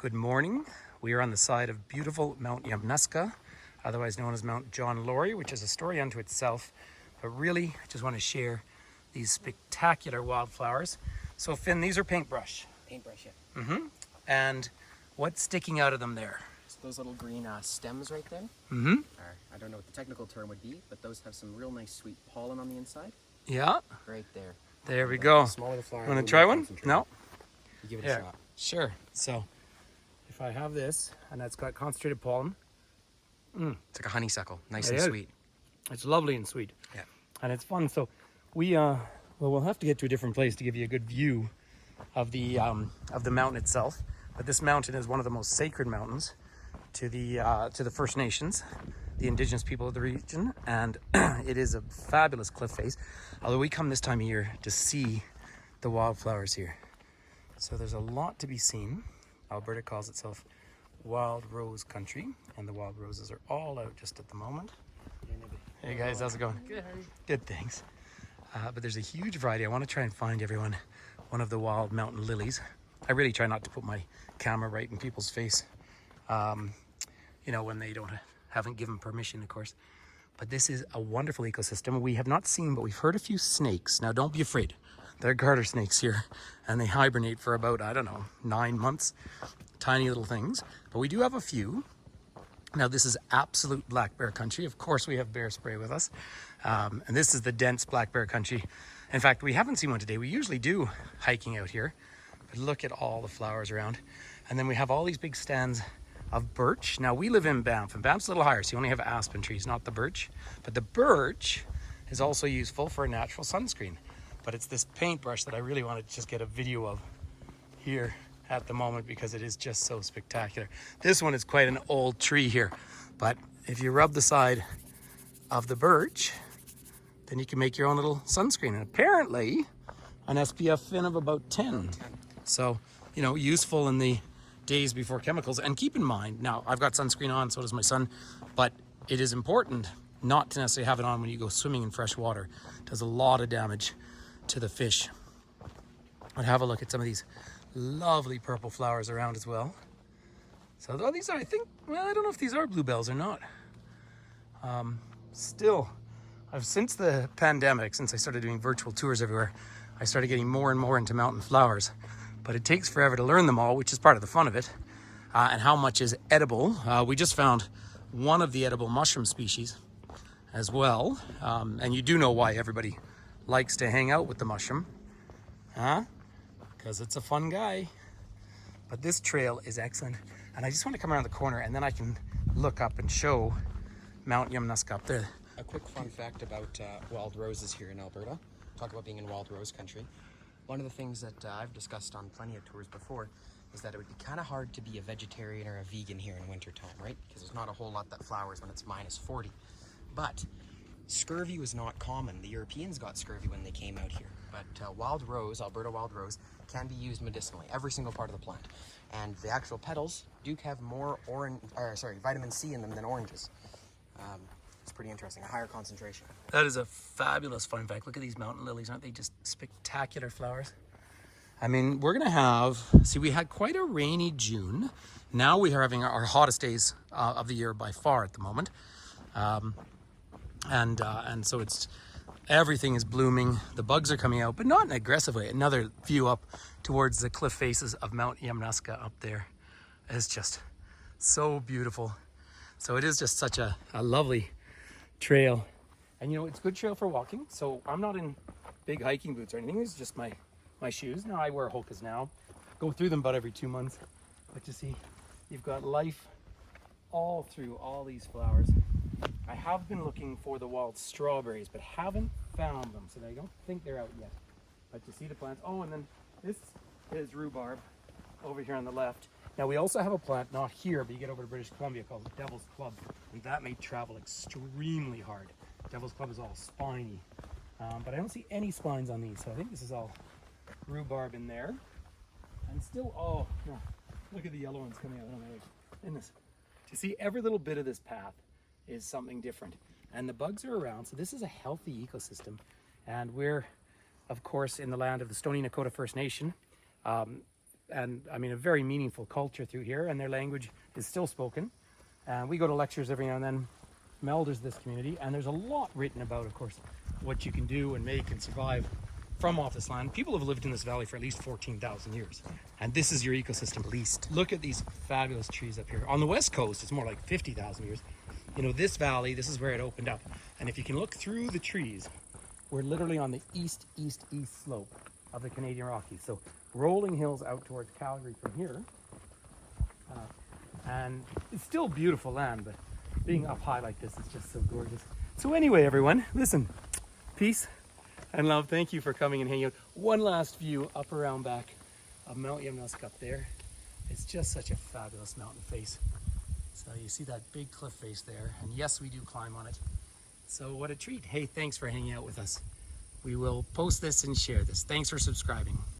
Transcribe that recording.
Good morning. We are on the side of beautiful Mount Yamnuska, otherwise known as Mount John Laurie, which is a story unto itself. But really, I just want to share these spectacular wildflowers. So Finn, these are paintbrush. Paintbrush, yeah. Mm-hmm. And what's sticking out of them there? So those little green stems right there. Mm-hmm. I don't know what the technical term would be, but those have some real nice sweet pollen on the inside. Yeah. Right there. There we go. The smaller the flower, Want to try one? No? You give it Yeah. a shot. Sure. So if I have this, and it's got concentrated pollen. It's like a honeysuckle, nice It and is. sweet. It's lovely and sweet. Yeah. And it's fun. So we'll have to get to a different place to give you a good view of the mountain itself. But this mountain is one of the most sacred mountains to the First Nations, the indigenous people of the region, and it is a fabulous cliff face. Although we come this time of year to see the wildflowers here. So there's a lot to be seen. Alberta calls itself wild rose country, and the wild roses are all out just at the moment. Hey guys, how's it going? Good, how are you? Good, thanks. But there's a huge variety. I want to try and find everyone one of the wild mountain lilies. I really try not to put my camera right in people's face, when they haven't given permission, of course. But this is a wonderful ecosystem. We have not seen, but we've heard a few snakes. Now, don't be afraid. There are garter snakes here, and they hibernate for about, 9 months. Tiny little things. But we do have a few. Now, this is absolute black bear country. Of course, we have bear spray with us. And this is the dense black bear country. In fact, we haven't seen one today. We usually do hiking out here. But look at all the flowers around. And then we have all these big stands of birch. Now, we live in Banff, and Banff's a little higher, so you only have aspen trees, not the birch. But the birch is also useful for a natural sunscreen. But it's this paintbrush that I really want to just get a video of here at the moment, because it is just so spectacular. This one is quite an old tree here, but if you rub the side of the birch, then you can make your own little sunscreen. And apparently an SPF fin of about 10. So, useful in the days before chemicals. And keep in mind, now I've got sunscreen on, so does my son, but it is important not to necessarily have it on when you go swimming in fresh water. It does a lot of damage to the fish. But have a look at some of these lovely purple flowers around as well. So these are, I don't know if these are bluebells or not. Since the pandemic, since I started doing virtual tours everywhere, I started getting more and more into mountain flowers. But it takes forever to learn them all, which is part of the fun of it. And how much is edible. We just found one of the edible mushroom species as well. And you do know why everybody likes to hang out with the mushroom. Huh? Because it's a fun guy. But this trail is excellent. And I just want to come around the corner, and then I can look up and show Mount Yamnuska up there. A quick fun fact about wild roses here in Alberta. Talk about being in wild rose country. One of the things that I've discussed on plenty of tours before is that it would be kind of hard to be a vegetarian or a vegan here in wintertime, right? Because there's not a whole lot that flowers when it's minus 40. But scurvy was not common. The Europeans got scurvy when they came out here. But wild rose, Alberta wild rose, can be used medicinally, every single part of the plant. And the actual petals do have more vitamin C in them than oranges. It's pretty interesting, a higher concentration. That is a fabulous fun fact. Look at these mountain lilies. Aren't they just spectacular flowers? I mean, we're going to we had quite a rainy June. Now we are having our hottest days of the year by far at the moment. And so everything is blooming. The bugs are coming out, but not in an aggressive way. Another view up towards the cliff faces of Mount Yamnuska up there is just so beautiful. So it is just such a lovely trail. And it's a good trail for walking. So I'm not in big hiking boots or anything. It's just my shoes. Now I wear Hokas now. Go through them about every 2 months. But you see, you've got life all through all these flowers. I have been looking for the wild strawberries, but haven't found them. So I don't think they're out yet. But you see the plants. Oh, and then this is rhubarb over here on the left. Now we also have a plant, not here, but you get over to British Columbia, called Devil's Club. And that may travel extremely hard. Devil's Club is all spiny. But I don't see any spines on these. So I think this is all rhubarb in there. And still, look at the yellow ones coming out. Oh my goodness. You see, every little bit of this path is something different. And the bugs are around, so this is a healthy ecosystem. And we're, of course, in the land of the Stoney Nakoda First Nation. and I mean a very meaningful culture through here, and their language is still spoken. And we go to lectures every now and then. Melders this community, and there's a lot written about, of course, what you can do and make and survive from off this land. People have lived in this valley for at least 14,000 years, and this is your ecosystem. At least look at these fabulous trees up here. On the west coast, it's more like 50,000 years. You know, this valley, this is where it opened up, and if you can look through the trees, we're literally on the east slope of the Canadian Rockies. So rolling hills out towards Calgary from here, and it's still beautiful land, but being up high like this is just so gorgeous. So anyway, everyone, listen, peace and love. Thank you for coming and hanging out. One last view up around back of Mount Yamnuska up there. It's just such a fabulous mountain face. So you see that big cliff face there, and yes, we do climb on it. So what a treat. Hey, thanks for hanging out with us. We will post this and share this. Thanks for subscribing.